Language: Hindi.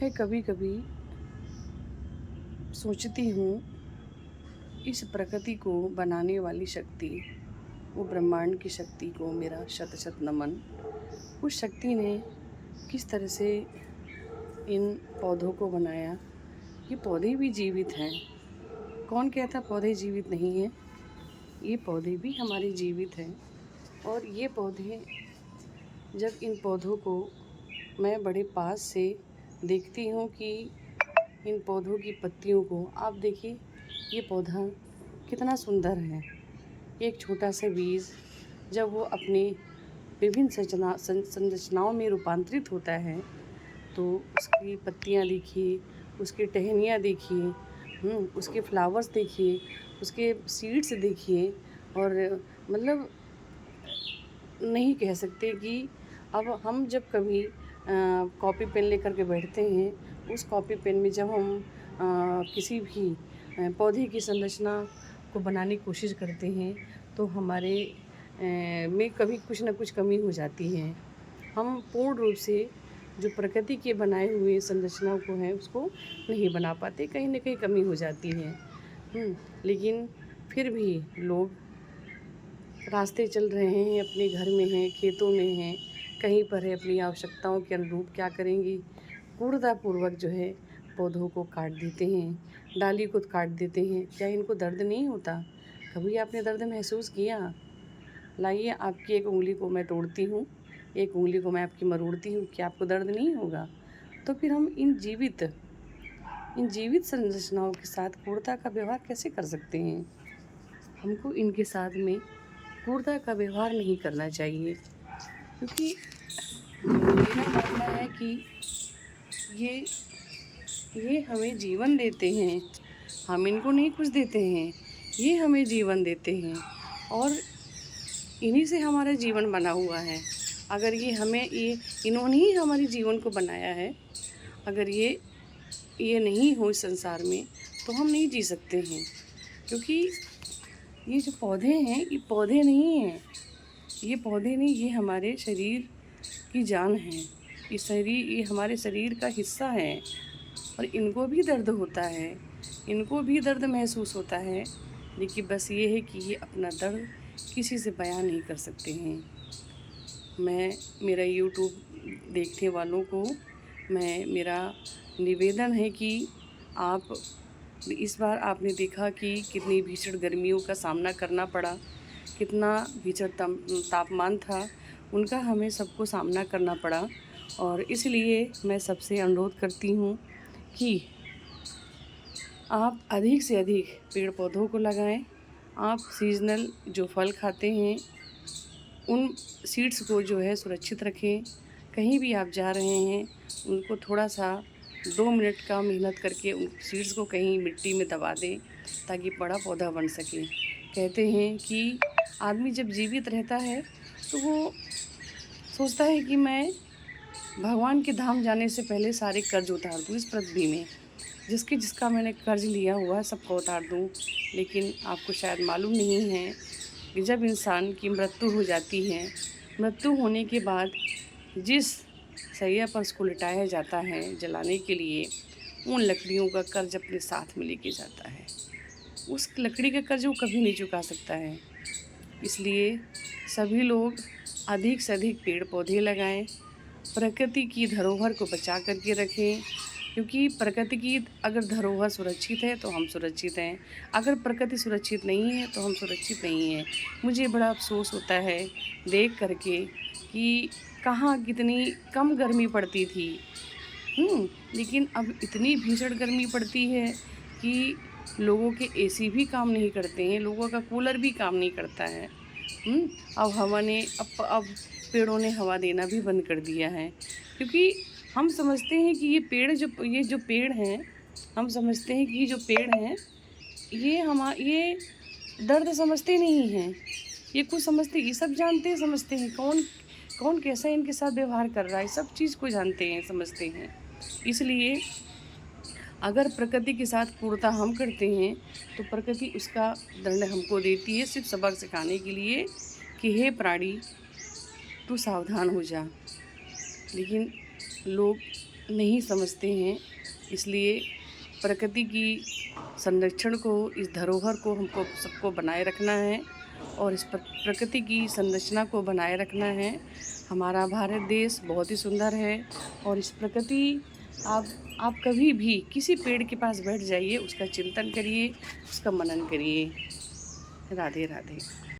मैं कभी कभी सोचती हूँ, इस प्रकृति को बनाने वाली शक्ति, वो ब्रह्मांड की शक्ति को मेरा शत शत नमन। उस शक्ति ने किस तरह से इन पौधों को बनाया। ये पौधे भी जीवित हैं। कौन कहता पौधे जीवित नहीं हैं? ये पौधे भी हमारे जीवित हैं। और ये पौधे, जब इन पौधों को मैं बड़े पास से देखती हूँ कि इन पौधों की पत्तियों को आप देखिए, ये पौधा कितना सुंदर है। एक छोटा सा बीज जब वो अपनी विभिन्न संरचनाओं में रूपांतरित होता है तो उसकी पत्तियाँ देखिए, उसकी टहनियाँ देखिए, उसके फ्लावर्स देखिए, उसके सीड्स देखिए। और मतलब नहीं कह सकते कि अब हम जब कभी कॉपी पेन लेकर के बैठते हैं, उस कॉपी पेन में जब हम किसी भी पौधे की संरचना को बनाने की कोशिश करते हैं तो हमारे में कभी कुछ ना कुछ कमी हो जाती है। हम पूर्ण रूप से जो प्रकृति के बनाए हुए संरचनाओं को हैं उसको नहीं बना पाते, कहीं ना कहीं कमी हो जाती है। लेकिन फिर भी लोग रास्ते चल रहे हैं, अपने घर में हैं, खेतों में हैं, कहीं पर है, अपनी आवश्यकताओं के अनुरूप क्या करेंगी, क्रूरतापूर्वक जो है पौधों को काट देते हैं, डाली को काट देते हैं। क्या इनको दर्द नहीं होता? कभी आपने दर्द महसूस किया? लाइए, आपकी एक उंगली को मैं तोड़ती हूँ, एक उंगली को मैं आपकी मरोड़ती हूँ, क्या आपको दर्द नहीं होगा? तो फिर हम इन जीवित संरचनाओं के साथ क्रूरता का व्यवहार कैसे कर सकते हैं? हमको इनके साथ में क्रूरता का व्यवहार नहीं करना चाहिए, क्योंकि मेरा मानना है कि ये ये हमें जीवन देते हैं। हम इनको नहीं कुछ देते हैं, ये हमें जीवन देते हैं और इन्हीं से हमारा जीवन बना हुआ है। अगर इन्होंने ही हमारे जीवन को बनाया है। अगर ये नहीं हो इस संसार में तो हम नहीं जी सकते हैं, क्योंकि ये जो पौधे हैं ये पौधे नहीं हैं। ये पौधे नहीं, ये हमारे शरीर की जान है। ये हमारे शरीर का हिस्सा है और इनको भी दर्द होता है, इनको भी दर्द महसूस होता है। लेकिन बस ये है कि ये अपना दर्द किसी से बयान नहीं कर सकते हैं। मेरा यूट्यूब देखने वालों को मेरा निवेदन है कि आप इस बार आपने देखा कि कितनी भीषण गर्मियों का सामना करना पड़ा, कितना भीषण तापमान था, उनका हमें सबको सामना करना पड़ा। और इसलिए मैं सबसे अनुरोध करती हूँ कि आप अधिक से अधिक पेड़ पौधों को लगाएं। आप सीजनल जो फल खाते हैं उन सीड्स को जो है सुरक्षित रखें। कहीं भी आप जा रहे हैं उनको थोड़ा सा 2 मिनट का मेहनत करके उन सीड्स को कहीं मिट्टी में दबा दें ताकि बड़ा पौधा बन सके। कहते हैं कि आदमी जब जीवित रहता है तो वो सोचता है कि मैं भगवान के धाम जाने से पहले सारे कर्ज उतार दूँ इस पृथ्वी में, जिसका मैंने कर्ज लिया हुआ है सबको उतार दूँ। लेकिन आपको शायद मालूम नहीं है कि जब इंसान की मृत्यु हो जाती है, मृत्यु होने के बाद जिस सैया पर उसको लिटाया जाता है जलाने के लिए, उन लकड़ियों का कर्ज अपने साथ में लेके जाता है। उस लकड़ी का कर्ज वो कभी नहीं चुका सकता है। इसलिए सभी लोग अधिक से अधिक पेड़ पौधे लगाएं, प्रकृति की धरोहर को बचा करके रखें, क्योंकि प्रकृति की अगर धरोहर सुरक्षित है तो हम सुरक्षित हैं, अगर प्रकृति सुरक्षित नहीं है तो हम सुरक्षित नहीं हैं। मुझे बड़ा अफसोस होता है देख करके कि कहाँ कितनी कम गर्मी पड़ती थी, लेकिन अब इतनी भीषण गर्मी पड़ती है कि लोगों के एसी भी काम नहीं करते हैं, लोगों का कूलर भी काम नहीं करता है। अब पेड़ों ने हवा देना भी बंद कर दिया है, क्योंकि हम समझते हैं कि ये जो पेड़ हैं, हम समझते हैं कि ये जो पेड़ हैं ये दर्द समझते नहीं हैं। ये कुछ समझते, ये सब समझते हैं कौन कैसा इनके साथ व्यवहार कर रहा है, सब चीज़ को जानते हैं, समझते हैं। इसलिए अगर प्रकृति के साथ क्रूरता हम करते हैं तो प्रकृति उसका दंड हमको देती है, सिर्फ सबक सिखाने के लिए कि हे प्राणी तू सावधान हो जा। लेकिन लोग नहीं समझते हैं। इसलिए प्रकृति की संरक्षण को, इस धरोहर को हमको सबको बनाए रखना है और इस प्रकृति की संरचना को बनाए रखना है। हमारा भारत देश बहुत ही सुंदर है और इस प्रकृति आप कभी भी किसी पेड़ के पास बैठ जाइए, उसका चिंतन करिए, उसका मनन करिए। राधे राधे।